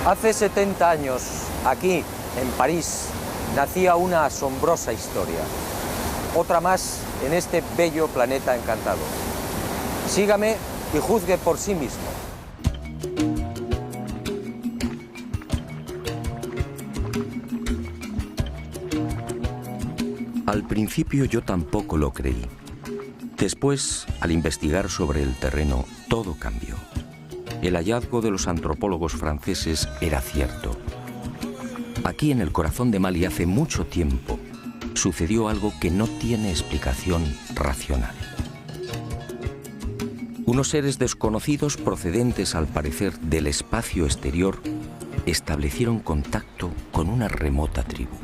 Hace 70 años, aquí, en París, nacía una asombrosa historia. Otra más en este bello planeta encantado. Sígame y juzgue por sí mismo. Al principio yo tampoco lo creí. Después, al investigar sobre el terreno, todo cambió. El hallazgo de los antropólogos franceses era cierto. Aquí en el corazón de Mali hace mucho tiempo sucedió algo que no tiene explicación racional. Unos seres desconocidos procedentes al parecer del espacio exterior establecieron contacto con una remota tribu.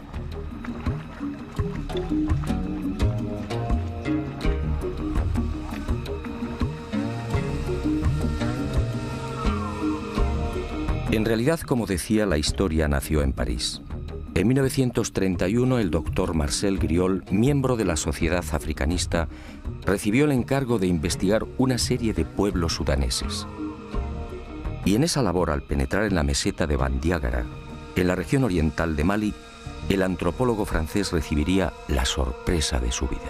En realidad, como decía, la historia nació en París. En 1931, el doctor Marcel Griol, miembro de la Sociedad Africanista, recibió el encargo de investigar una serie de pueblos sudaneses. Y en esa labor, al penetrar en la meseta de Bandiagara, en la región oriental de Mali, el antropólogo francés recibiría la sorpresa de su vida.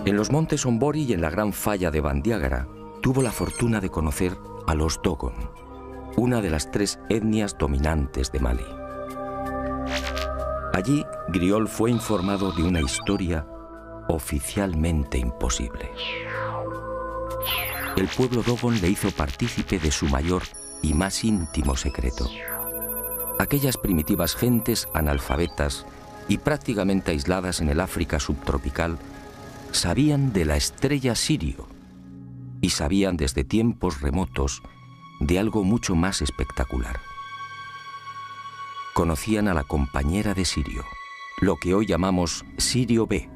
En los montes Ombori y en la gran falla de Bandiagara, tuvo la fortuna de conocer a los Dogon, una de las 3 etnias dominantes de Mali. Allí, Griol fue informado de una historia oficialmente imposible. El pueblo Dogon le hizo partícipe de su mayor y más íntimo secreto. Aquellas primitivas gentes analfabetas y prácticamente aisladas en el África subtropical sabían de la estrella Sirio y sabían desde tiempos remotos de algo mucho más espectacular. Conocían a la compañera de Sirio, lo que hoy llamamos Sirio B,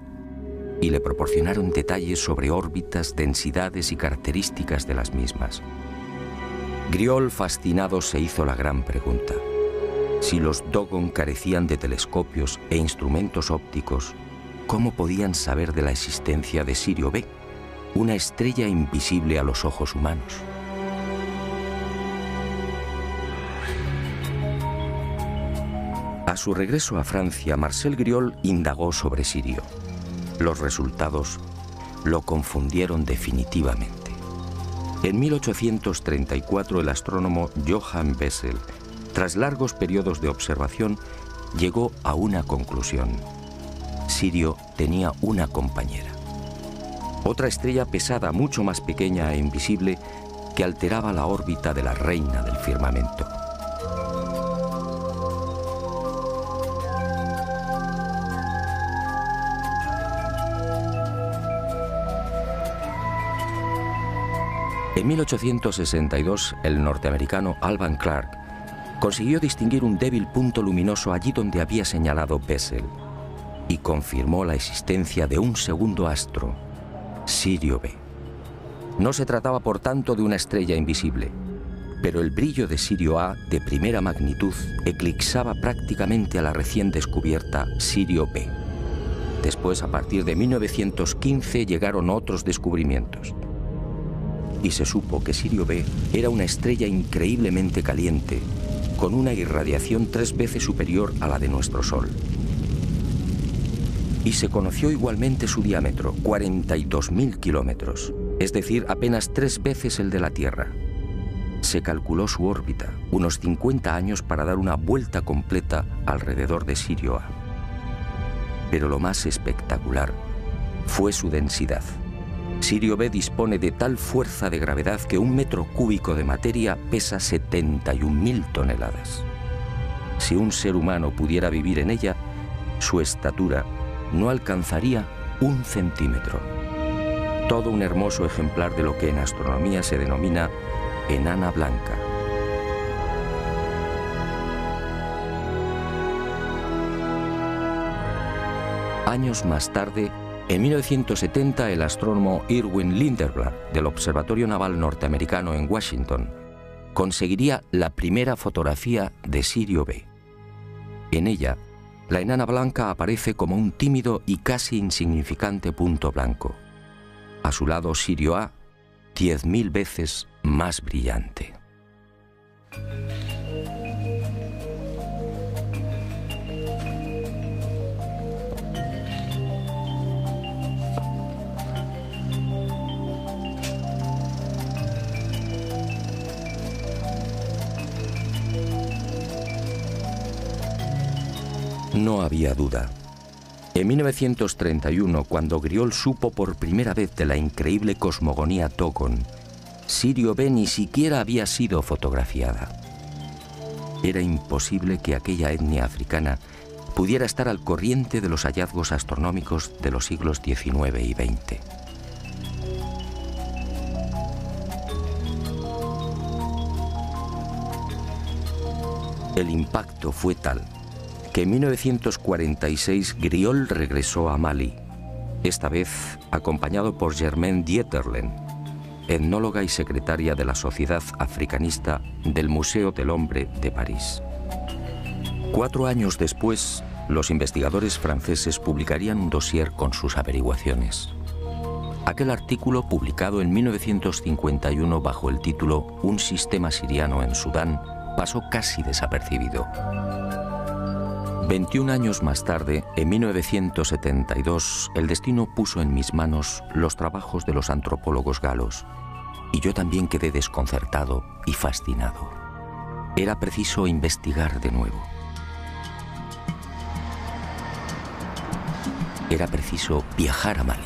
y le proporcionaron detalles sobre órbitas, densidades y características de las mismas. Griol, fascinado, se hizo la gran pregunta: si los Dogon carecían de telescopios e instrumentos ópticos, ¿cómo podían saber de la existencia de Sirio B, una estrella invisible a los ojos humanos? A su regreso a Francia, Marcel Griol indagó sobre Sirio. Los resultados lo confundieron definitivamente. En 1834, el astrónomo Johann Bessel, tras largos periodos de observación, llegó a una conclusión: Sirio tenía una compañera, otra estrella pesada, mucho más pequeña e invisible, que alteraba la órbita de la reina del firmamento. En 1862, el norteamericano Alvan Clark consiguió distinguir un débil punto luminoso allí donde había señalado Bessel y confirmó la existencia de un segundo astro, Sirio B. No se trataba, por tanto, de una estrella invisible, pero el brillo de Sirio A, de primera magnitud, eclipsaba prácticamente a la recién descubierta Sirio B. Después, a partir de 1915, llegaron otros descubrimientos. y se supo que Sirio B era una estrella increíblemente caliente, con una irradiación 3 veces superior a la de nuestro Sol. Y se conoció igualmente su diámetro, 42.000 kilómetros, es decir, apenas 3 veces el de la Tierra. Se calculó su órbita, unos 50 años para dar una vuelta completa alrededor de Sirio A. Pero lo más espectacular fue su densidad. Sirio B dispone de tal fuerza de gravedad que 1 metro cúbico de materia pesa 71.000 toneladas. Si un ser humano pudiera vivir en ella, su estatura no alcanzaría 1 centímetro. Todo un hermoso ejemplar de lo que en astronomía se denomina enana blanca. Años más tarde, en 1970, el astrónomo Irwin Lindenberg del Observatorio Naval Norteamericano en Washington conseguiría la primera fotografía de Sirio B. En ella, la enana blanca aparece como un tímido y casi insignificante punto blanco. A su lado, Sirio A, 10.000 veces más brillante. No había duda. En 1931, cuando Griol supo por primera vez de la increíble cosmogonía Togon, Sirio B ni siquiera había sido fotografiada. Era imposible que aquella etnia africana pudiera estar al corriente de los hallazgos astronómicos de los siglos XIX y XX. El impacto fue tal que en 1946 Griol regresó a Mali, esta vez acompañado por Germaine Dieterlen, etnóloga y secretaria de la Sociedad Africanista del Museo del Hombre de París. 4 años después, los investigadores franceses publicarían un dossier con sus averiguaciones. Aquel artículo, publicado en 1951 bajo el título Un sistema siriano en Sudán, pasó casi desapercibido. 21 años más tarde, en 1972, el destino puso en mis manos los trabajos de los antropólogos galos, y yo también quedé desconcertado y fascinado. Era preciso investigar de nuevo. Era preciso viajar a Mali.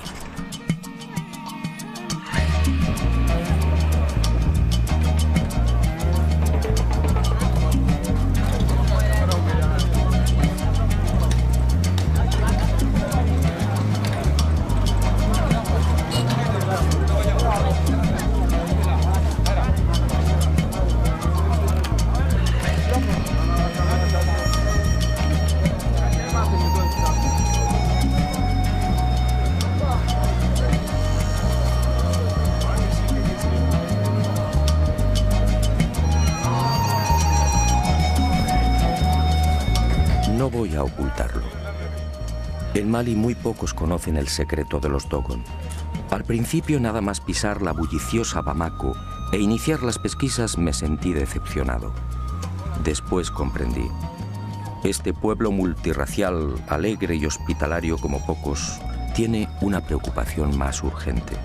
No voy a ocultarlo. En Mali muy pocos conocen el secreto de los Dogon. Al principio, nada más pisar la bulliciosa Bamako e iniciar las pesquisas, me sentí decepcionado. Después comprendí. Este pueblo multirracial, alegre y hospitalario como pocos, tiene una preocupación más urgente: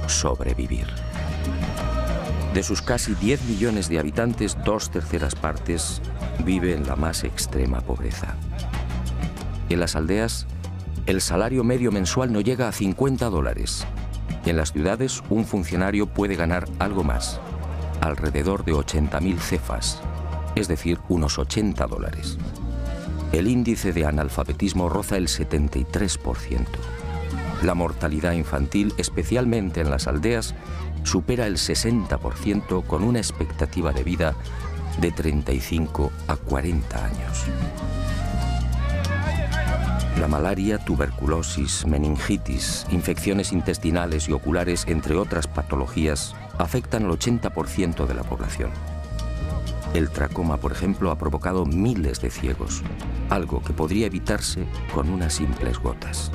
sobrevivir. De sus casi 10 millones de habitantes, 2/3 partes vive en la más extrema pobreza. En las aldeas, el salario medio mensual no llega a $50. En las ciudades, un funcionario puede ganar algo más, alrededor de 80.000 cefas, es decir, unos $80. El índice de analfabetismo roza el 73%. La mortalidad infantil, especialmente en las aldeas, supera el 60%, con una expectativa de vida de 35 a 40 años. La malaria, tuberculosis, meningitis, infecciones intestinales y oculares, entre otras patologías, afectan al 80% de la población. El tracoma, por ejemplo, ha provocado miles de ciegos, algo que podría evitarse con unas simples gotas.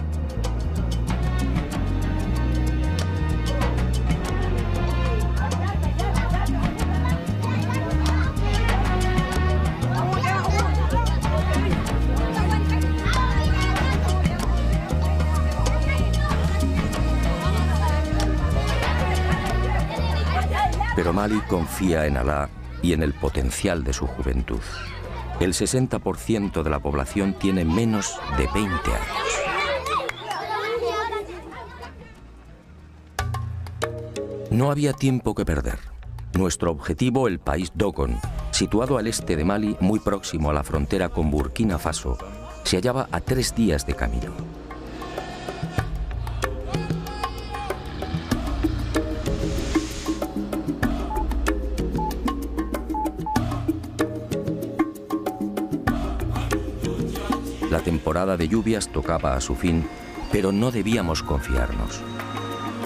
Pero Mali confía en Alá y en el potencial de su juventud. El 60% de la población tiene menos de 20 años. No había tiempo que perder. Nuestro objetivo, el país Dogon, situado al este de Mali, muy próximo a la frontera con Burkina Faso, se hallaba a 3 días de camino. La temporada de lluvias tocaba a su fin, pero no debíamos confiarnos.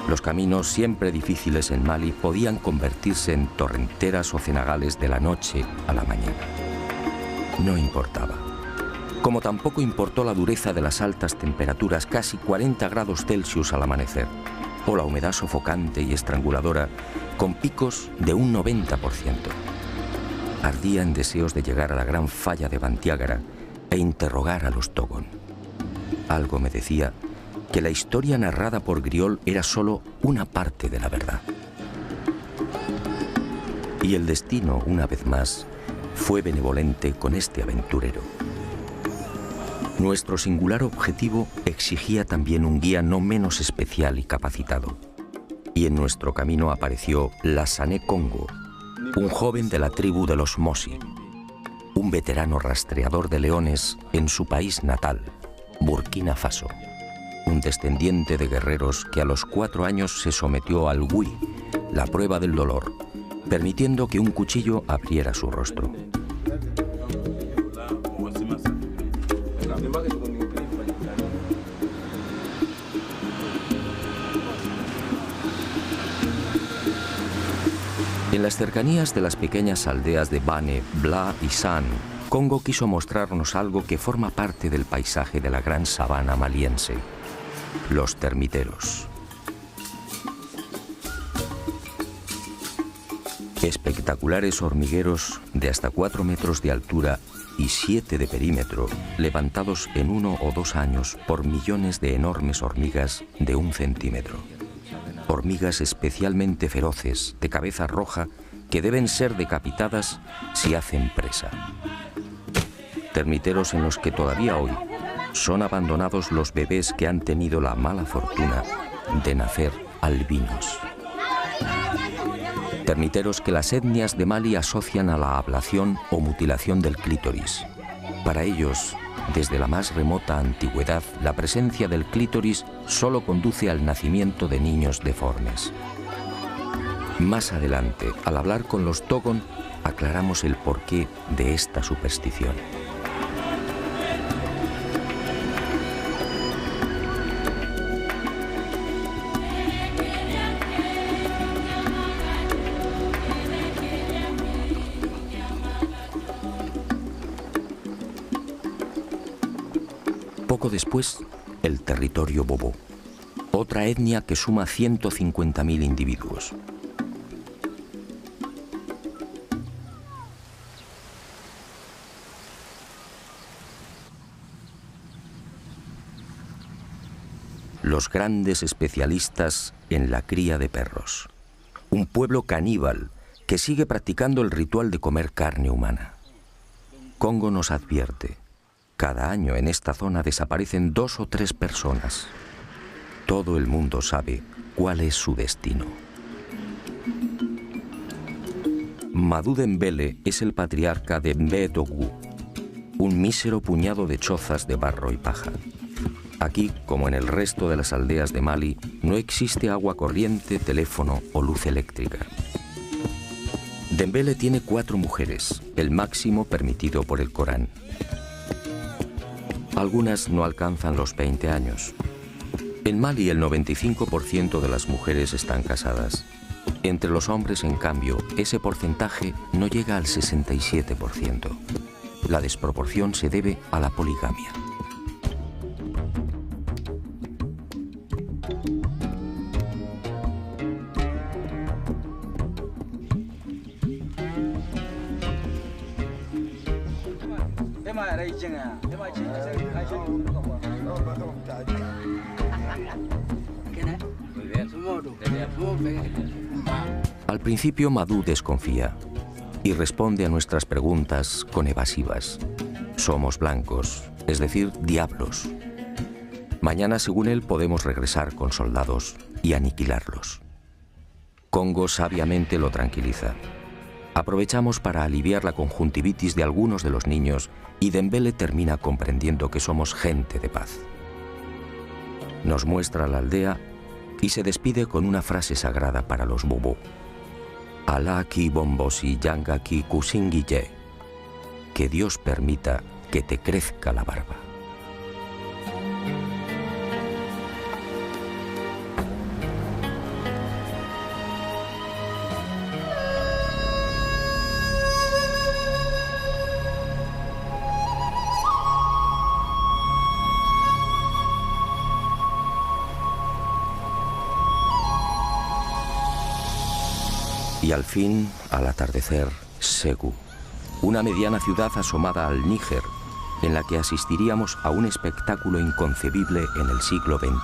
Los caminos, siempre difíciles en Mali, podían convertirse en torrenteras o cenagales de la noche a la mañana. No importaba. Como tampoco importó la dureza de las altas temperaturas, casi 40 grados Celsius al amanecer, o la humedad sofocante y estranguladora, con picos de un 90%. Ardía en deseos de llegar a la gran falla de Bandiagara e interrogar a los Dogon. Algo me decía que la historia narrada por Griol era solo una parte de la verdad. Y el destino, una vez más, fue benevolente con este aventurero. Nuestro singular objetivo exigía también un guía no menos especial y capacitado. Y en nuestro camino apareció Lassane Congo, un joven de la tribu de los Mosi, un veterano rastreador de leones en su país natal, Burkina Faso. Un descendiente de guerreros que a los 4 años se sometió al Wui, la prueba del dolor, permitiendo que un cuchillo abriera su rostro. En las cercanías de las pequeñas aldeas de Bane, Bla y San, Congo quiso mostrarnos algo que forma parte del paisaje de la gran sabana maliense: los termiteros. Espectaculares hormigueros de hasta 4 metros de altura y 7 de perímetro, levantados en 1 o 2 años por millones de enormes hormigas de 1 centímetro. Hormigas especialmente feroces, de cabeza roja, que deben ser decapitadas si hacen presa. Termiteros en los que todavía hoy son abandonados los bebés que han tenido la mala fortuna de nacer albinos. Termiteros que las etnias de Mali asocian a la ablación o mutilación del clítoris. Para ellos, desde la más remota antigüedad, la presencia del clítoris solo conduce al nacimiento de niños deformes. Más adelante, al hablar con los Dogon, aclaramos el porqué de esta superstición. Poco después, el territorio Bobo, otra etnia que suma 150.000 individuos. Los grandes especialistas en la cría de perros. Un pueblo caníbal que sigue practicando el ritual de comer carne humana. Congo nos advierte: cada año en esta zona desaparecen 2 o 3 personas. Todo el mundo sabe cuál es su destino. Madou Dembélé es el patriarca de Mbé-Dougou, un mísero puñado de chozas de barro y paja. Aquí, como en el resto de las aldeas de Mali, no existe agua corriente, teléfono o luz eléctrica. Dembélé tiene 4 mujeres, el máximo permitido por el Corán. Algunas no alcanzan los 20 años. En Mali el 95% de las mujeres están casadas. Entre los hombres, en cambio, ese porcentaje no llega al 67%. La desproporción se debe a la poligamia. Muy bien. Al principio Madú desconfía y responde a nuestras preguntas con evasivas. Somos blancos, es decir, diablos. Mañana, según él, podemos regresar con soldados y aniquilarlos. Congo sabiamente lo tranquiliza. Aprovechamos para aliviar la conjuntivitis de algunos de los niños y Dembele termina comprendiendo que somos gente de paz. Nos muestra la aldea y se despide con una frase sagrada para los bubú. Alá ki bombosi yanga ki kusingiye. Que Dios permita que te crezca la barba. Y al fin, al atardecer, Ségou, una mediana ciudad asomada al Níger, en la que asistiríamos a un espectáculo inconcebible en el siglo XXI.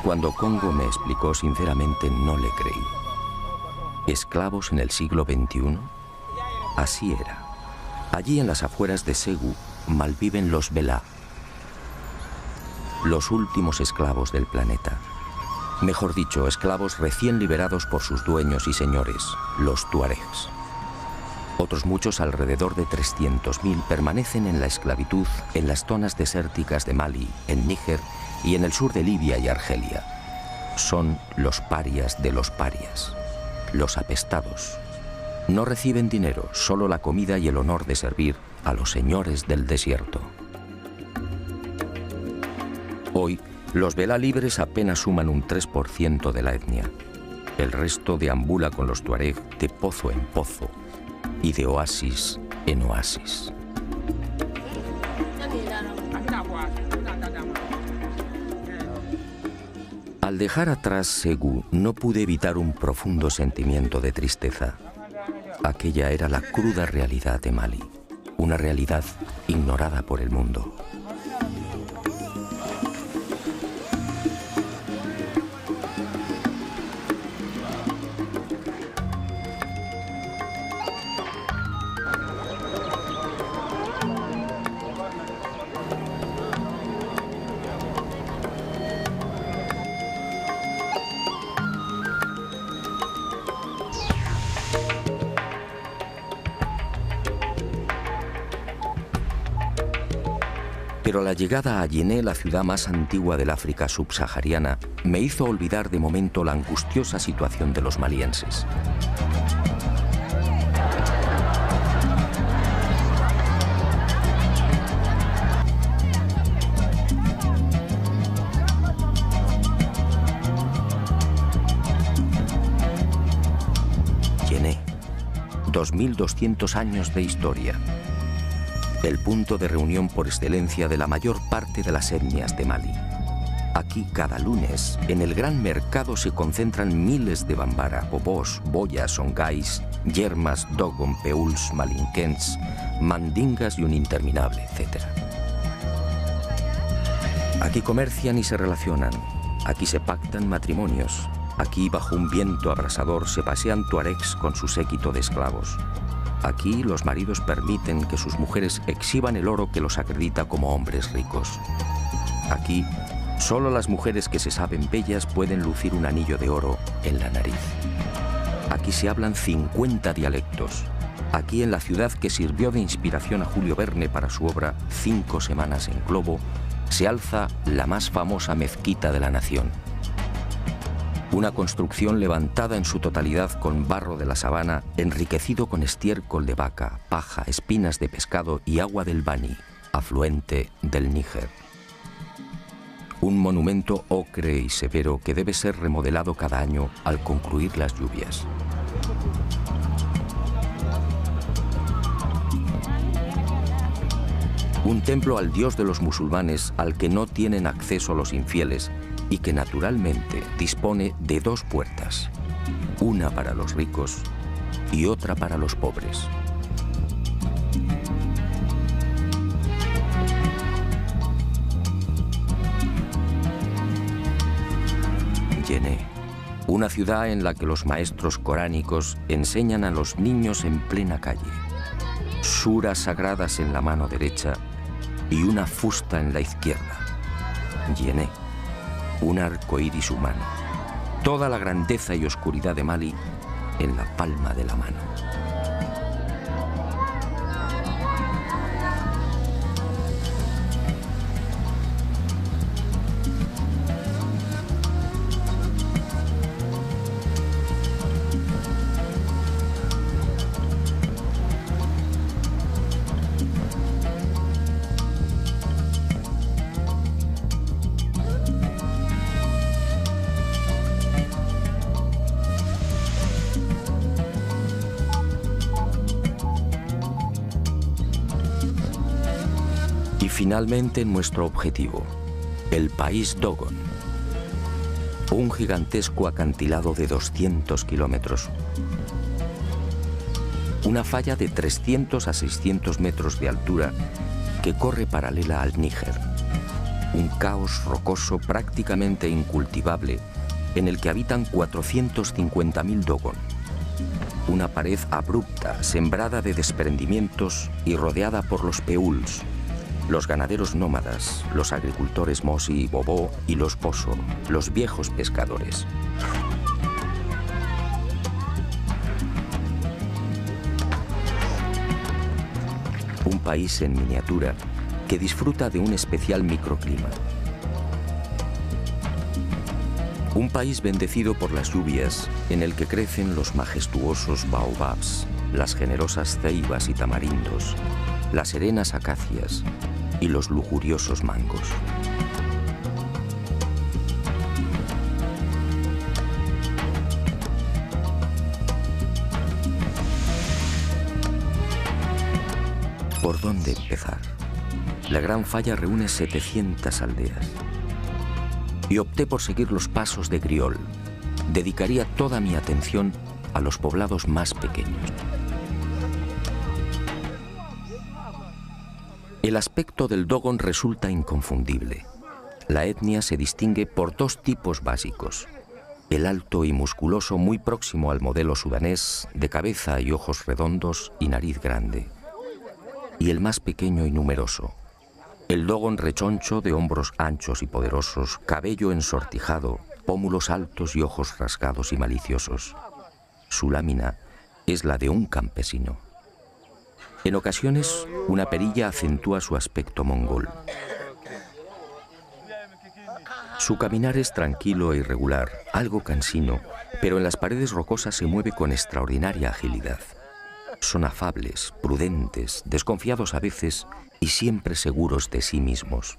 Cuando Congo me explicó sinceramente, no le creí. ¿Esclavos en el siglo XXI? Así era. Allí en las afueras de Ségou malviven los Belá, los últimos esclavos del planeta. Mejor dicho, esclavos recién liberados por sus dueños y señores, los tuaregs. Otros muchos, alrededor de 300.000, permanecen en la esclavitud en las zonas desérticas de Mali, en Níger y en el sur de Libia y Argelia. Son los parias de los parias, los apestados. No reciben dinero, solo la comida y el honor de servir a los señores del desierto. Hoy, los Belá libres apenas suman un 3% de la etnia. El resto deambula con los tuareg de pozo en pozo y de oasis en oasis. Al dejar atrás Ségou, no pude evitar un profundo sentimiento de tristeza. Aquella era la cruda realidad de Mali, una realidad ignorada por el mundo. Pero la llegada a Yené, la ciudad más antigua del África subsahariana, me hizo olvidar de momento la angustiosa situación de los malienses. Yené, 2200 años de historia. El punto de reunión por excelencia de la mayor parte de las etnias de Mali. Aquí, cada lunes, en el gran mercado se concentran miles de bambara, bobós, boyas, songais, yermas, dogon, peuls, malinquens, mandingas y un interminable etcétera. Aquí comercian y se relacionan, aquí se pactan matrimonios, aquí bajo un viento abrasador se pasean tuaregs con su séquito de esclavos. Aquí los maridos permiten que sus mujeres exhiban el oro que los acredita como hombres ricos. Aquí, solo las mujeres que se saben bellas pueden lucir un anillo de oro en la nariz. Aquí se hablan 50 dialectos. Aquí, en la ciudad que sirvió de inspiración a Julio Verne para su obra 5 semanas en globo, se alza la más famosa mezquita de la nación. Una construcción levantada en su totalidad con barro de la sabana, enriquecido con estiércol de vaca, paja, espinas de pescado y agua del Bani, afluente del Níger. Un monumento ocre y severo que debe ser remodelado cada año al concluir las lluvias. Un templo al dios de los musulmanes al que no tienen acceso los infieles y que naturalmente dispone de 2 puertas, una para los ricos y otra para los pobres. Yené, una ciudad en la que los maestros coránicos enseñan a los niños en plena calle, suras sagradas en la mano derecha y una fusta en la izquierda. Yené, un arco iris humano, toda la grandeza y oscuridad de Mali en la palma de la mano. Finalmente nuestro objetivo, el país Dogon, un gigantesco acantilado de 200 kilómetros, una falla de 300 a 600 metros de altura que corre paralela al Níger, un caos rocoso prácticamente incultivable en el que habitan 450.000 Dogon, una pared abrupta sembrada de desprendimientos y rodeada por los peuls, los ganaderos nómadas, los agricultores Mosi y Bobo y los Boso, los viejos pescadores. Un país en miniatura que disfruta de un especial microclima. Un país bendecido por las lluvias en el que crecen los majestuosos baobabs, las generosas ceibas y tamarindos, las serenas acacias y los lujuriosos mangos. ¿Por dónde empezar? La Gran Falla reúne 700 aldeas. Y opté por seguir los pasos de Griol. Dedicaría toda mi atención a los poblados más pequeños. El aspecto del Dogon resulta inconfundible. La etnia se distingue por dos tipos básicos. El alto y musculoso muy próximo al modelo sudanés, de cabeza y ojos redondos y nariz grande. Y el más pequeño y numeroso. El Dogon rechoncho de hombros anchos y poderosos, cabello ensortijado, pómulos altos y ojos rasgados y maliciosos. Su lámina es la de un campesino. En ocasiones, una perilla acentúa su aspecto mongol. Su caminar es tranquilo e irregular, algo cansino, pero en las paredes rocosas se mueve con extraordinaria agilidad. Son afables, prudentes, desconfiados a veces y siempre seguros de sí mismos.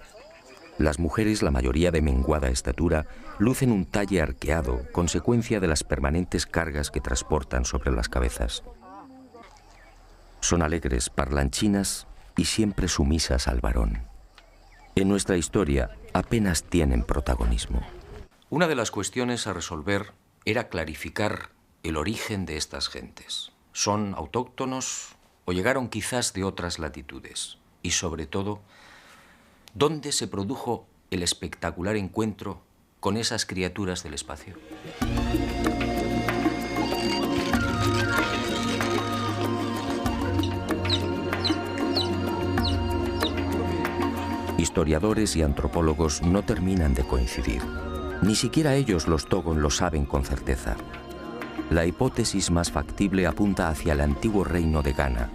Las mujeres, la mayoría de menguada estatura, lucen un talle arqueado, consecuencia de las permanentes cargas que transportan sobre las cabezas. Son alegres, parlanchinas y siempre sumisas al varón. En nuestra historia apenas tienen protagonismo. Una de las cuestiones a resolver era clarificar el origen de estas gentes. ¿Son autóctonos o llegaron quizás de otras latitudes? Y sobre todo, ¿dónde se produjo el espectacular encuentro con esas criaturas del espacio? Historiadores y antropólogos no terminan de coincidir. Ni siquiera ellos, los Dogon, lo saben con certeza. La hipótesis más factible apunta hacia el antiguo reino de Ghana.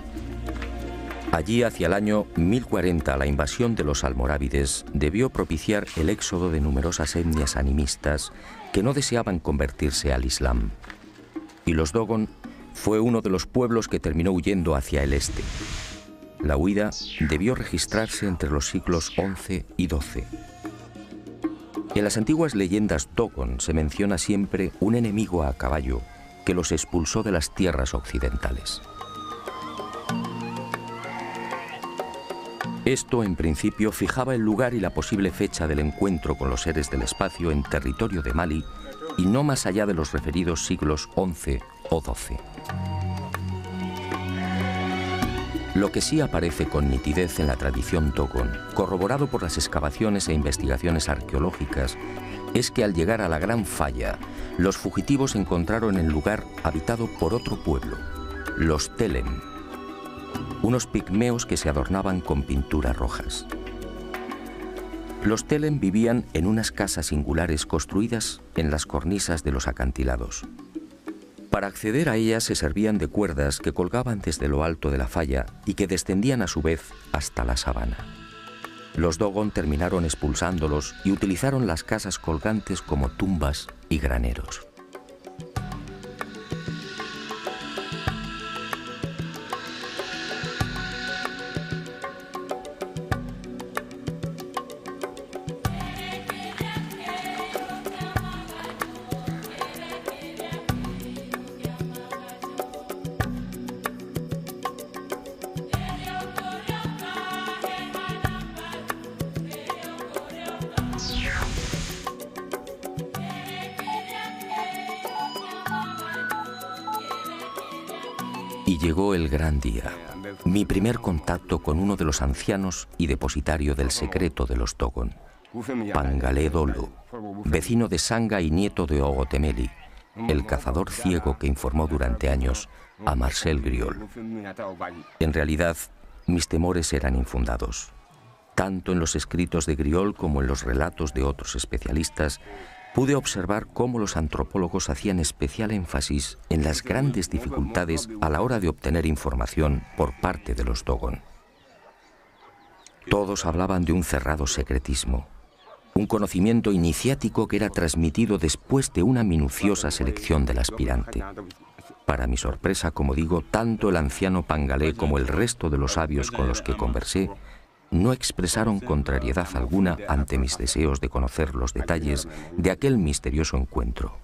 Allí, hacia el año 1040, la invasión de los almorávides debió propiciar el éxodo de numerosas etnias animistas que no deseaban convertirse al Islam. Y los Dogon fue uno de los pueblos que terminó huyendo hacia el este. La huida debió registrarse entre los siglos XI y XII. En las antiguas leyendas Dogon se menciona siempre un enemigo a caballo que los expulsó de las tierras occidentales. Esto, en principio, fijaba el lugar y la posible fecha del encuentro con los seres del espacio en territorio de Mali y no más allá de los referidos siglos XI o XII. Lo que sí aparece con nitidez en la tradición Dogon, corroborado por las excavaciones e investigaciones arqueológicas, es que al llegar a la Gran Falla, los fugitivos encontraron el lugar habitado por otro pueblo, los Telem, unos pigmeos que se adornaban con pinturas rojas. Los Telem vivían en unas casas singulares construidas en las cornisas de los acantilados. Para acceder a ellas se servían de cuerdas que colgaban desde lo alto de la falla y que descendían a su vez hasta la sabana. Los Dogon terminaron expulsándolos y utilizaron las casas colgantes como tumbas y graneros. Y llegó el gran día, mi primer contacto con uno de los ancianos y depositario del secreto de los Dogon, Pangalé Dolo, vecino de Sanga y nieto de Ogotemeli, el cazador ciego que informó durante años a Marcel Griol. En realidad, mis temores eran infundados. Tanto en los escritos de Griol como en los relatos de otros especialistas, pude observar cómo los antropólogos hacían especial énfasis en las grandes dificultades a la hora de obtener información por parte de los Dogon. Todos hablaban de un cerrado secretismo, un conocimiento iniciático que era transmitido después de una minuciosa selección del aspirante. Para mi sorpresa, como digo, tanto el anciano Pangalé como el resto de los sabios con los que conversé no expresaron contrariedad alguna ante mis deseos de conocer los detalles de aquel misterioso encuentro.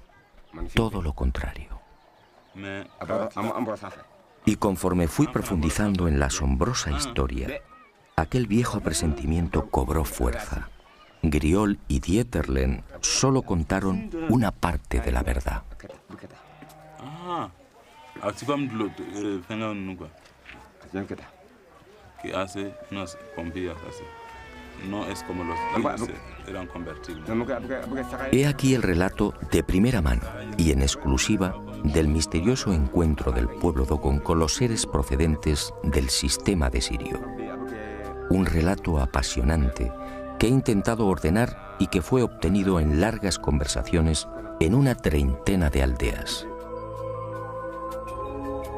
Todo lo contrario. Y conforme fui profundizando en la asombrosa historia, aquel viejo presentimiento cobró fuerza. Griol y Dieterlen solo contaron una parte de la verdad. Que hace unas pompillas así. No es como los que eran convertibles. He aquí el relato de primera mano y en exclusiva del misterioso encuentro del pueblo Dogon con los seres procedentes del sistema de Sirio. Un relato apasionante que he intentado ordenar y que fue obtenido en largas conversaciones en una treintena de aldeas.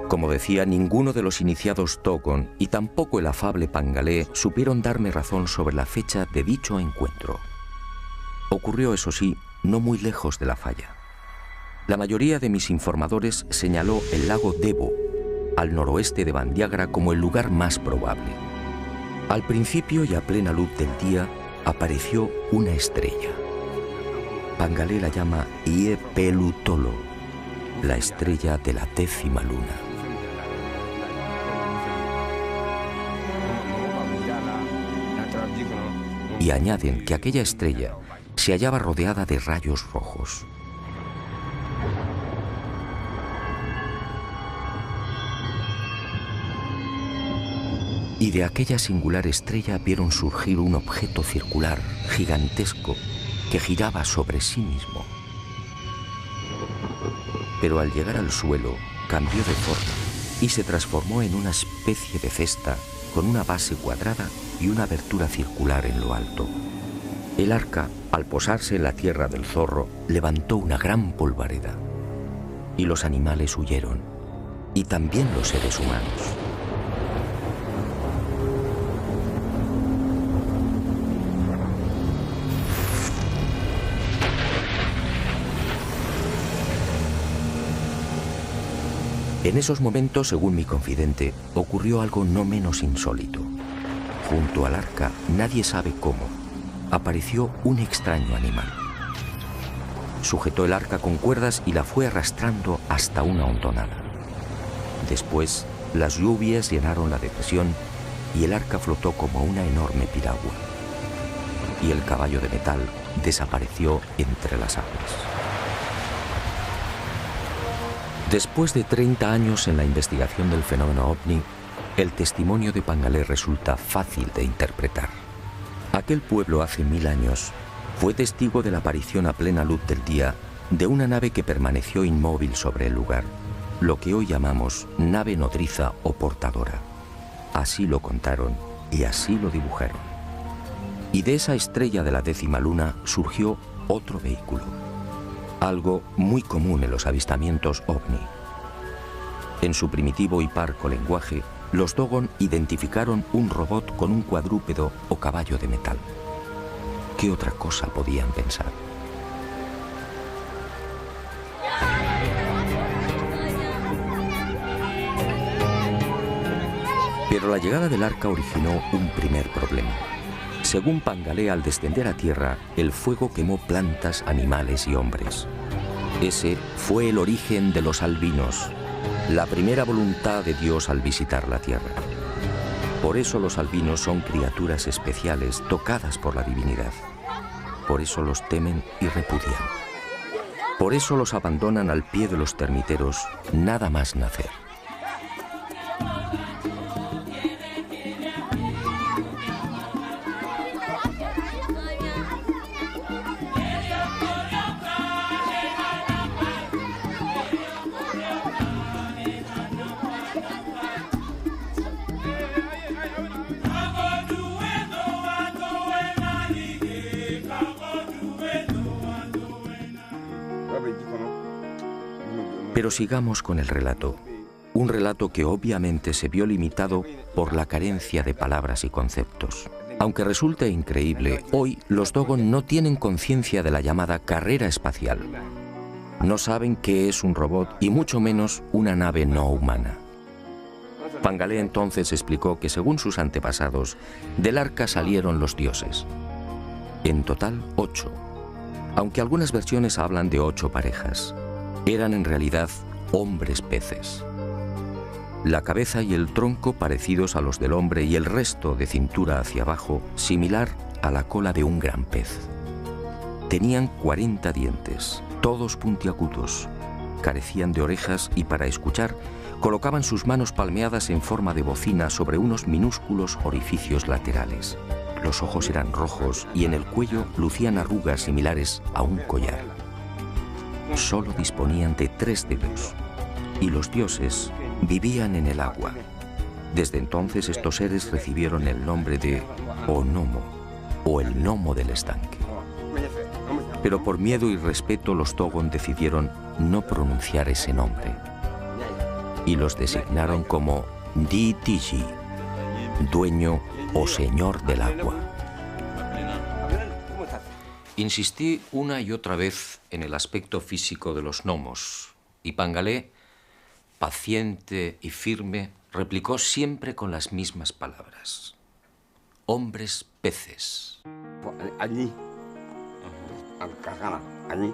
Como decía, ninguno de los iniciados Dogon y tampoco el afable Pangalé supieron darme razón sobre la fecha de dicho encuentro. Ocurrió, eso sí, no muy lejos de la falla. La mayoría de mis informadores señaló el lago Debo, al noroeste de Bandiagra, como el lugar más probable. Al principio y a plena luz del día apareció una estrella. Pangalé la llama Ie Pelu Tolo, la estrella de la 10ª luna. Y añaden que aquella estrella se hallaba rodeada de rayos rojos. Y de aquella singular estrella vieron surgir un objeto circular, gigantesco, que giraba sobre sí mismo. Pero al llegar al suelo, cambió de forma y se transformó en una especie de cesta con una base cuadrada y una abertura circular en lo alto. El arca, al posarse en la tierra del zorro, levantó una gran polvareda. Y los animales huyeron, y también los seres humanos. En esos momentos, según mi confidente, ocurrió algo no menos insólito. Junto al arca, nadie sabe cómo, apareció un extraño animal. Sujetó el arca con cuerdas y la fue arrastrando hasta una hondonada. Después, las lluvias llenaron la depresión y el arca flotó como una enorme piragua. Y el caballo de metal desapareció entre las aguas. Después de 30 años en la investigación del fenómeno ovni, el testimonio de Pangalé resulta fácil de interpretar. Aquel pueblo hace 1000 años fue testigo de la aparición a plena luz del día de una nave que permaneció inmóvil sobre el lugar, lo que hoy llamamos nave nodriza o portadora. Así lo contaron y así lo dibujaron. Y de esa estrella de la 10ª luna surgió otro vehículo, algo muy común en los avistamientos ovni. En su primitivo y parco lenguaje, los Dogon identificaron un robot con un cuadrúpedo o caballo de metal. ¿Qué otra cosa podían pensar? Pero la llegada del arca originó un primer problema. Según Pangalé, al descender a tierra, el fuego quemó plantas, animales y hombres. Ese fue el origen de los albinos, la primera voluntad de Dios al visitar la tierra. Por eso los albinos son criaturas especiales tocadas por la divinidad. Por eso los temen y repudian. Por eso los abandonan al pie de los termiteros, nada más nacer. Pero sigamos con el relato, un relato que obviamente se vio limitado por la carencia de palabras y conceptos. Aunque resulte increíble, hoy los Dogon no tienen conciencia de la llamada carrera espacial. No saben qué es un robot y mucho menos una nave no humana. Pangalé entonces explicó que según sus antepasados, del arca salieron los dioses. En total, 8, aunque algunas versiones hablan de 8 parejas. Eran en realidad hombres peces. La cabeza y el tronco parecidos a los del hombre y el resto de cintura hacia abajo similar a la cola de un gran pez. Tenían 40 dientes, todos puntiagudos, carecían de orejas y para escuchar colocaban sus manos palmeadas en forma de bocina sobre unos minúsculos orificios laterales. Los ojos eran rojos y en el cuello lucían arrugas similares a un collar. Solo disponían de 3 dedos y los dioses vivían en el agua. Desde entonces estos seres recibieron el nombre de Onomo o el gnomo del estanque. Pero por miedo y respeto los Dogon decidieron no pronunciar ese nombre y los designaron como Di-Tiji, dueño o señor del agua. Insistí una y otra vez en el aspecto físico de los gnomos y Pangalé, paciente y firme, replicó siempre con las mismas palabras. Hombres peces. Allí, allí,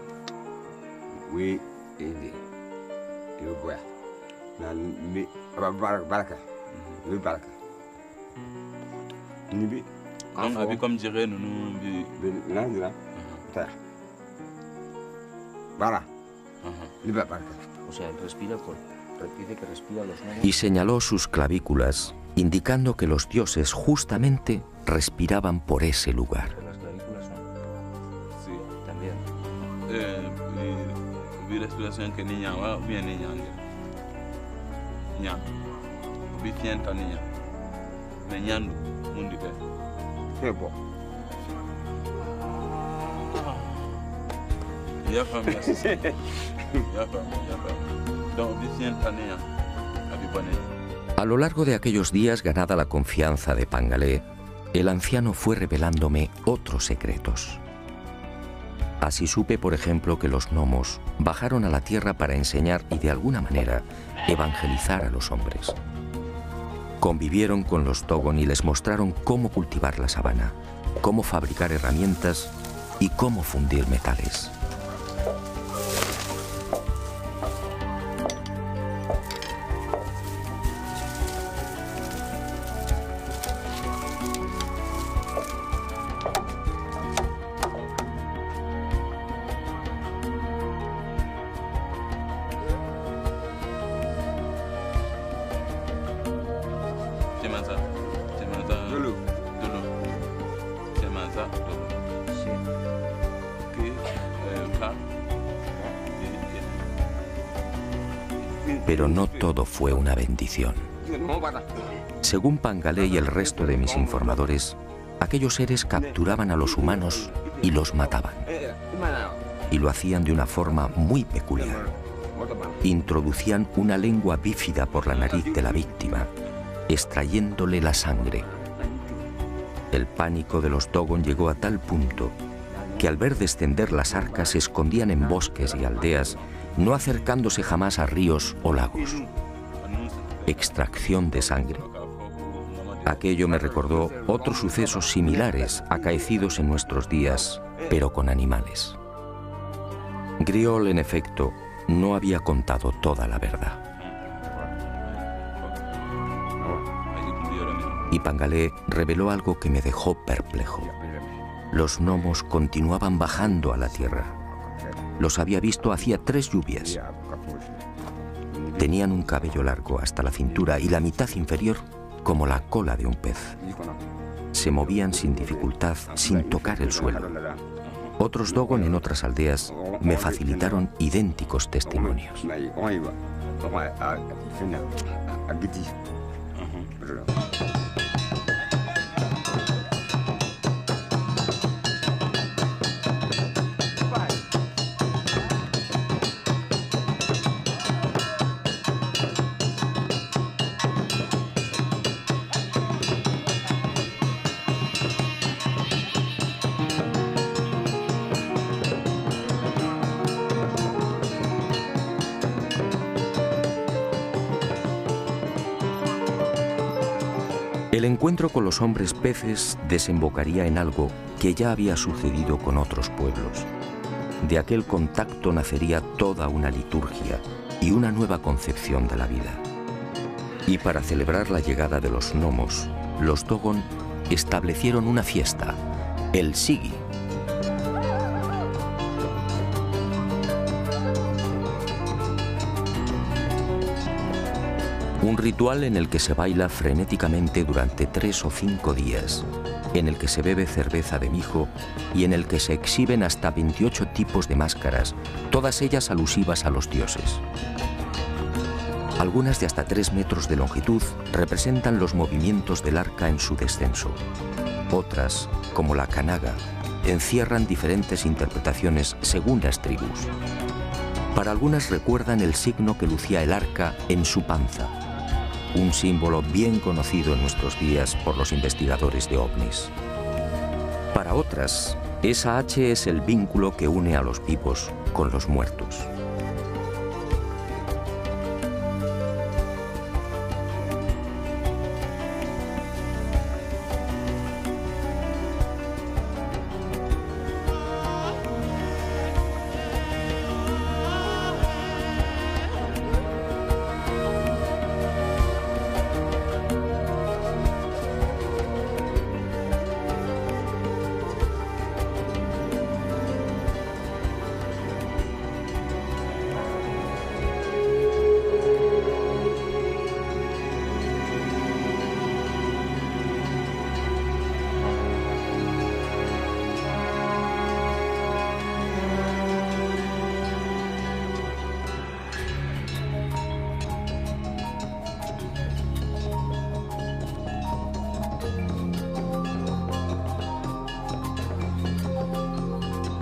O sea, respira dice que respira los gnomos. Y señaló sus clavículas, indicando que los dioses justamente respiraban por ese lugar. ¿Las clavículas son? Sí. También. Vi respiración que niña va bien niña. Niña. Vi sienta niña. Meñando mundi pe. Sebo. Ya familia. Ya familia. Donc vi sienta niña. A lo largo de aquellos días, ganada la confianza de Pangalé, el anciano fue revelándome otros secretos. Así supe, por ejemplo, que los gnomos bajaron a la tierra para enseñar y de alguna manera evangelizar a los hombres. Convivieron con los Dogon y les mostraron cómo cultivar la sabana, cómo fabricar herramientas y cómo fundir metales. Pero no todo fue una bendición. Según Pangalé y el resto de mis informadores, aquellos seres capturaban a los humanos y los mataban. Y lo hacían de una forma muy peculiar. Introducían una lengua bífida por la nariz de la víctima, extrayéndole la sangre. El pánico de los Dogon llegó a tal punto que al ver descender las arcas se escondían en bosques y aldeas, no acercándose jamás a ríos o lagos. Extracción de sangre. Aquello me recordó otros sucesos similares acaecidos en nuestros días, pero con animales. Griol, en efecto, no había contado toda la verdad. Y Pangalé reveló algo que me dejó perplejo. Los gnomos continuaban bajando a la tierra. Los había visto hacía 3 lluvias. Tenían un cabello largo hasta la cintura y la mitad inferior como la cola de un pez. Se movían sin dificultad, sin tocar el suelo. Otros Dogon en otras aldeas me facilitaron idénticos testimonios. El encuentro con los hombres peces desembocaría en algo que ya había sucedido con otros pueblos. De aquel contacto nacería toda una liturgia y una nueva concepción de la vida. Y para celebrar la llegada de los gnomos, los Dogon establecieron una fiesta, el Sigi. Un ritual en el que se baila frenéticamente durante 3 o 5 días, en el que se bebe cerveza de mijo y en el que se exhiben hasta 28 tipos de máscaras, todas ellas alusivas a los dioses. Algunas de hasta 3 metros de longitud representan los movimientos del arca en su descenso. Otras, como la Kanaga, encierran diferentes interpretaciones según las tribus. Para algunas recuerdan el signo que lucía el arca en su panza, un símbolo bien conocido en nuestros días por los investigadores de ovnis. Para otras, esa H es el vínculo que une a los vivos con los muertos.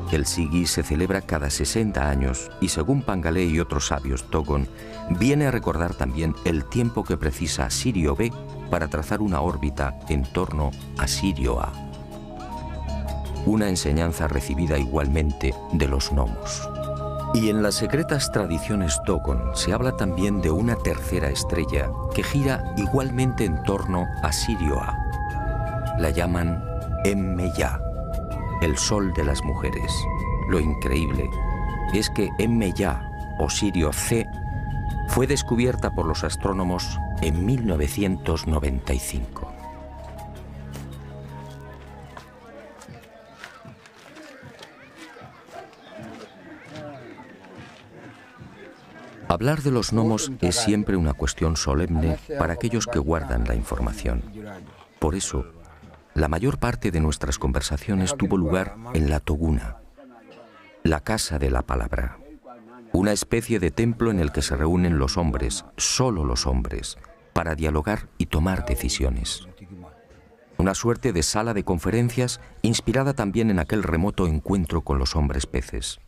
El Sigi se celebra cada 60 años y, según Pangalé y otros sabios Dogon, viene a recordar también el tiempo que precisa Sirio B para trazar una órbita en torno a Sirio A. Una enseñanza recibida igualmente de los gnomos. Y en las secretas tradiciones Dogon se habla también de una tercera estrella que gira igualmente en torno a Sirio A. La llaman Emmeya, el sol de las mujeres. Lo increíble es que Emmeya, o Sirio C, fue descubierta por los astrónomos en 1995. Hablar de los gnomos es siempre una cuestión solemne para aquellos que guardan la información. Por eso, La mayor parte de nuestras conversaciones tuvo lugar en la Toguna, la casa de la palabra, una especie de templo en el que se reúnen los hombres, solo los hombres, para dialogar y tomar decisiones. Una suerte de sala de conferencias inspirada también en aquel remoto encuentro con los hombres peces.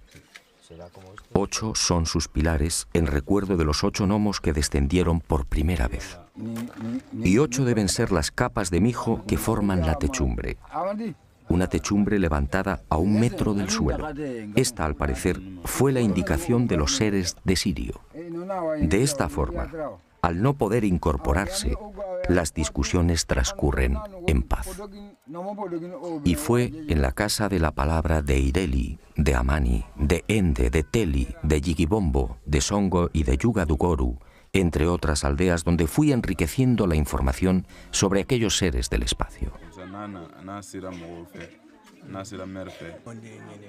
8 son sus pilares en recuerdo de los 8 gnomos que descendieron por primera vez. Y 8 deben ser las capas de mijo que forman la techumbre. Una techumbre levantada a 1 metro del suelo. Esta, al parecer, fue la indicación de los seres de Sirio. De esta forma, al no poder incorporarse, las discusiones transcurren en paz. Y fue en la casa de la palabra de Ireli, de Amani, de Ende, de Teli, de Yigibombo, de Songo y de Yugadugoru, entre otras aldeas donde fui enriqueciendo la información sobre aquellos seres del espacio.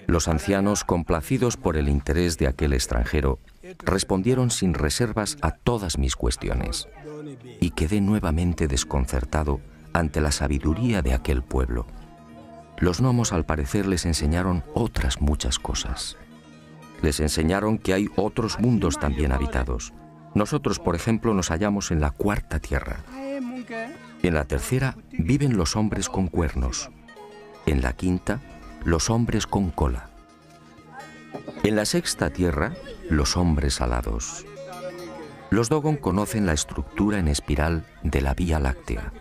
Los ancianos, complacidos por el interés de aquel extranjero, respondieron sin reservas a todas mis cuestiones, y quedé nuevamente desconcertado ante la sabiduría de aquel pueblo. Los gnomos, al parecer, les enseñaron otras muchas cosas. Les enseñaron que hay otros mundos también habitados. Nosotros, por ejemplo, nos hallamos en la 4ª tierra. En la 3ª viven los hombres con cuernos. En la 5ª, los hombres con cola. En la 6ª tierra, los hombres alados. Los Dogon conocen la estructura en espiral de la Vía Láctea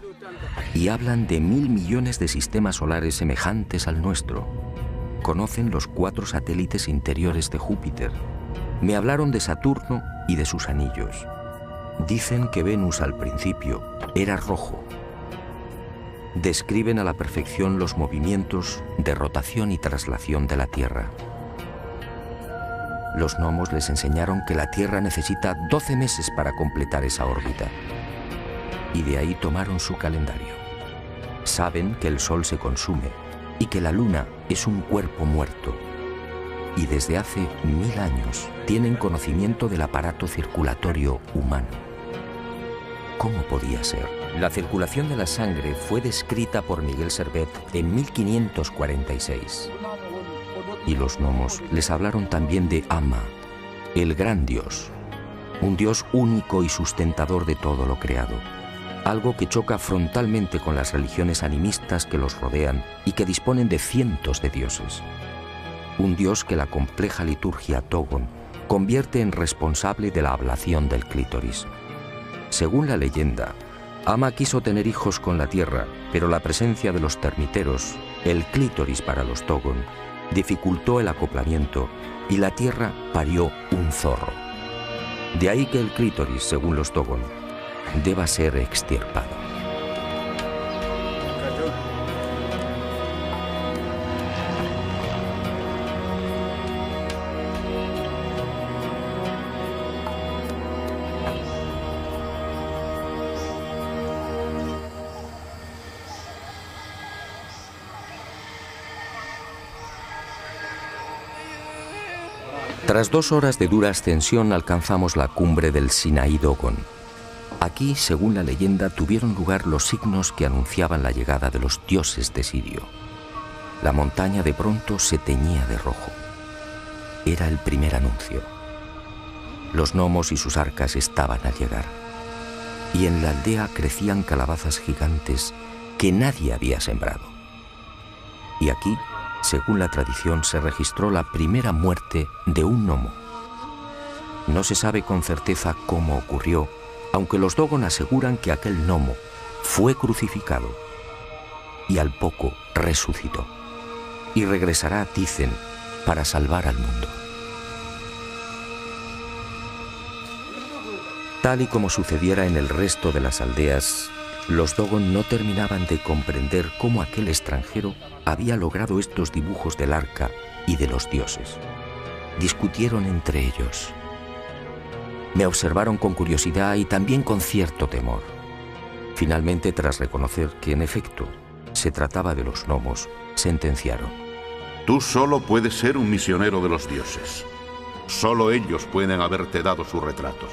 y hablan de 1000 millones de sistemas solares semejantes al nuestro. Conocen los 4 satélites interiores de Júpiter. Me hablaron de Saturno y de sus anillos. Dicen que Venus al principio era rojo. Describen a la perfección los movimientos de rotación y traslación de la Tierra. Los gnomos les enseñaron que la Tierra necesita 12 meses para completar esa órbita. Y de ahí tomaron su calendario. Saben que el Sol se consume y que la Luna es un cuerpo muerto. Y desde hace 1000 años tienen conocimiento del aparato circulatorio humano. ¿Cómo podía ser? La circulación de la sangre fue descrita por Miguel Servet en 1546. Y los gnomos les hablaron también de Ama, el gran Dios, un Dios único y sustentador de todo lo creado, algo que choca frontalmente con las religiones animistas que los rodean y que disponen de cientos de dioses. Un Dios que la compleja liturgia Dogon convierte en responsable de la ablación del clítoris. Según la leyenda, Ama quiso tener hijos con la tierra, pero la presencia de los termiteros, el clítoris para los Dogon, dificultó el acoplamiento y la tierra parió un zorro. De ahí que el clítoris, según los Dogon, deba ser extirpado. Tras 2 horas de dura ascensión alcanzamos la cumbre del Sinaí Dogon. Aquí, según la leyenda, tuvieron lugar los signos que anunciaban la llegada de los dioses de Sirio. La montaña de pronto se teñía de rojo. Era el primer anuncio. Los gnomos y sus arcas estaban al llegar. Y en la aldea crecían calabazas gigantes que nadie había sembrado. Y aquí, según la tradición, se registró la primera muerte de un gnomo. No se sabe con certeza cómo ocurrió, aunque los Dogon aseguran que aquel gnomo fue crucificado y al poco resucitó. Y regresará, dicen, para salvar al mundo. Tal y como sucediera en el resto de las aldeas, los Dogon no terminaban de comprender cómo aquel extranjero había logrado estos dibujos del arca y de los dioses. Discutieron entre ellos. Me observaron con curiosidad y también con cierto temor. Finalmente, tras reconocer que en efecto se trataba de los gnomos, sentenciaron: Tú solo puedes ser un misionero de los dioses. Solo ellos pueden haberte dado sus retratos.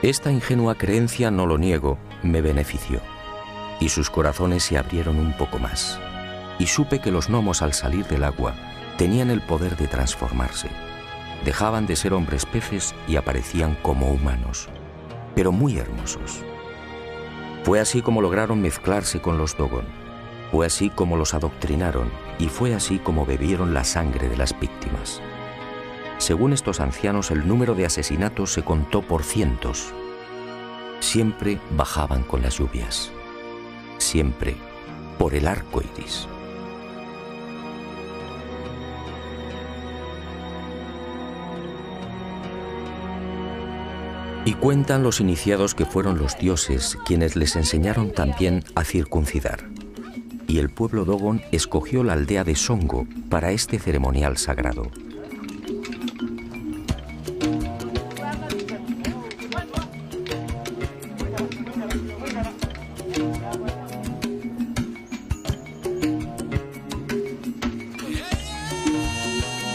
Esta ingenua creencia, no lo niego, me benefició. y sus corazones se abrieron un poco más. Y supe que los gnomos al salir del agua tenían el poder de transformarse. Dejaban de ser hombres peces y aparecían como humanos, pero muy hermosos. Fue así como lograron mezclarse con los Dogon. Fue así como los adoctrinaron y fue así como bebieron la sangre de las víctimas. Según estos ancianos, el número de asesinatos se contó por cientos. Siempre bajaban con las lluvias. Siempre por el arco iris. Y cuentan los iniciados que fueron los dioses quienes les enseñaron también a circuncidar. Y el pueblo Dogon escogió la aldea de Songo para este ceremonial sagrado.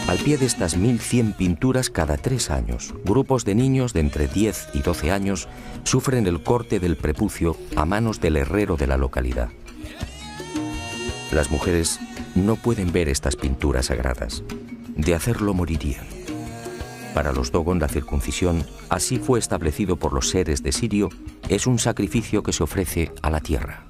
Al pie de estas 1100 pinturas, cada 3 años, grupos de niños de entre 10 y 12 años sufren el corte del prepucio a manos del herrero de la localidad. Las mujeres no pueden ver estas pinturas sagradas. De hacerlo morirían. Para los Dogon, la circuncisión, así fue establecido por los seres de Sirio, es un sacrificio que se ofrece a la tierra.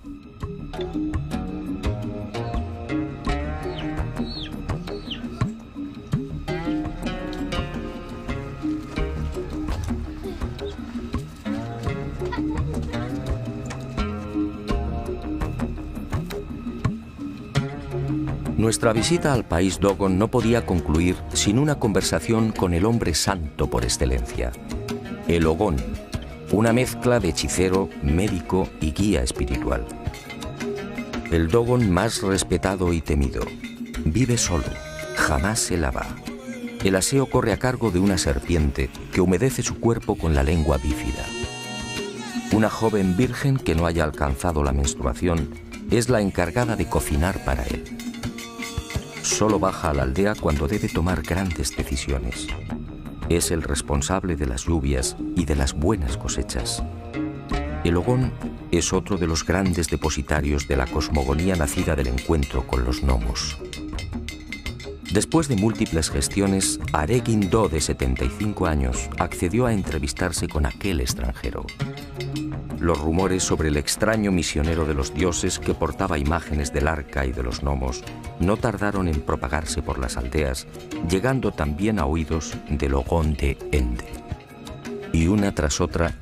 Nuestra visita al país Dogon no podía concluir sin una conversación con el hombre santo por excelencia, el Ogón, una mezcla de hechicero, médico y guía espiritual. El Dogon más respetado y temido. Vive solo, jamás se lava. El aseo corre a cargo de una serpiente que humedece su cuerpo con la lengua bífida. Una joven virgen que no haya alcanzado la menstruación es la encargada de cocinar para él. Solo baja a la aldea cuando debe tomar grandes decisiones. Es el responsable de las lluvias y de las buenas cosechas. El Ogón es otro de los grandes depositarios de la cosmogonía nacida del encuentro con los gnomos. Después de múltiples gestiones, Aregin Do, de 75 años, accedió a entrevistarse con aquel extranjero. Los rumores sobre el extraño misionero de los dioses que portaba imágenes del arca y de los gnomos no tardaron en propagarse por las aldeas, llegando también a oídos del Ogón de Ende. Y una tras otra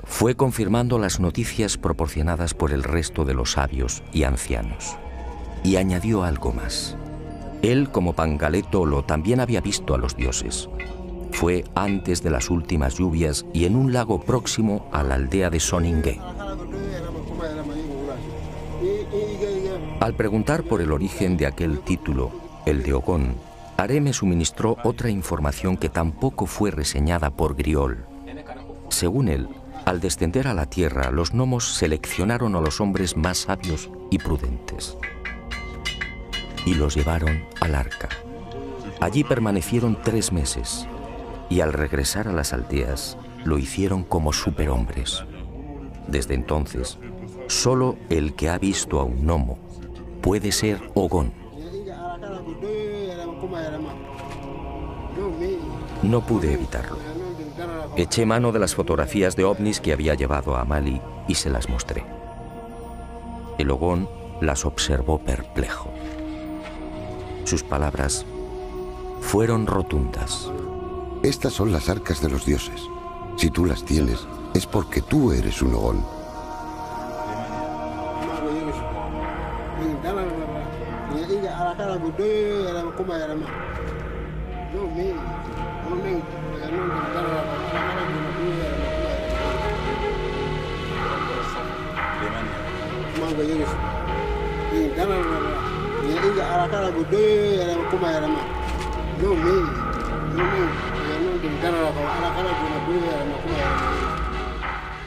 fue confirmando las noticias proporcionadas por el resto de los sabios y ancianos. Y añadió algo más. Él, como Pangalé Tolo, también había visto a los dioses. Fue antes de las últimas lluvias y en un lago próximo a la aldea de Soningue. Al preguntar por el origen de aquel título, el de Ogón, Are me suministró otra información que tampoco fue reseñada por Griol. Según él, al descender a la tierra, los gnomos seleccionaron a los hombres más sabios y prudentes y los llevaron al arca. Allí permanecieron 3 meses. Y al regresar a las aldeas, lo hicieron como superhombres. Desde entonces, solo el que ha visto a un gnomo puede ser Ogón. No pude evitarlo. Eché mano de las fotografías de ovnis que había llevado a Mali y se las mostré. El Ogón las observó perplejo. Sus palabras fueron rotundas. Estas son las arcas de los dioses. Si tú las tienes, es porque tú eres un Ogón.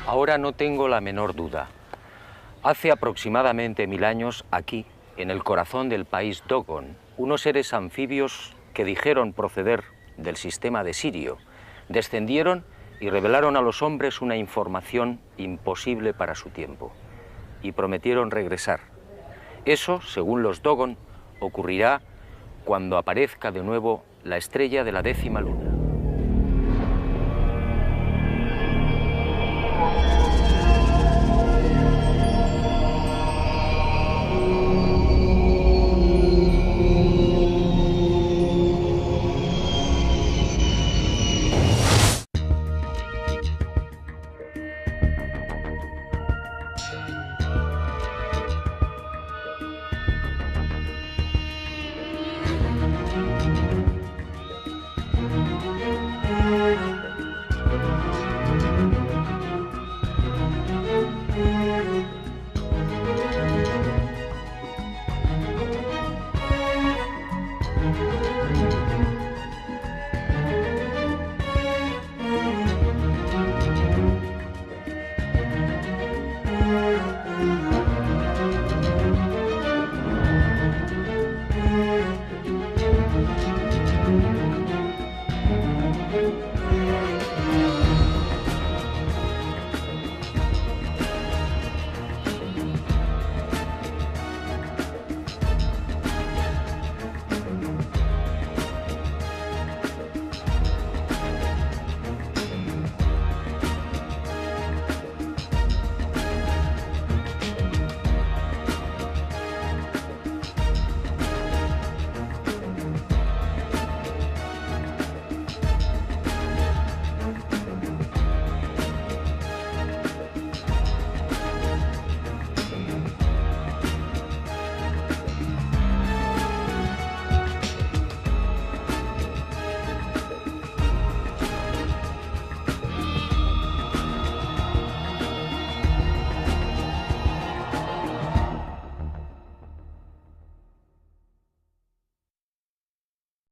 Ahora no tengo la menor duda. Hace aproximadamente 1000 años, aquí, en el corazón del país Dogon, unos seres anfibios que dijeron proceder del sistema de Sirio, descendieron y revelaron a los hombres una información imposible para su tiempo. y prometieron regresar. Eso, según los Dogon, ocurrirá cuando aparezca de nuevo la estrella de la 10ª luna.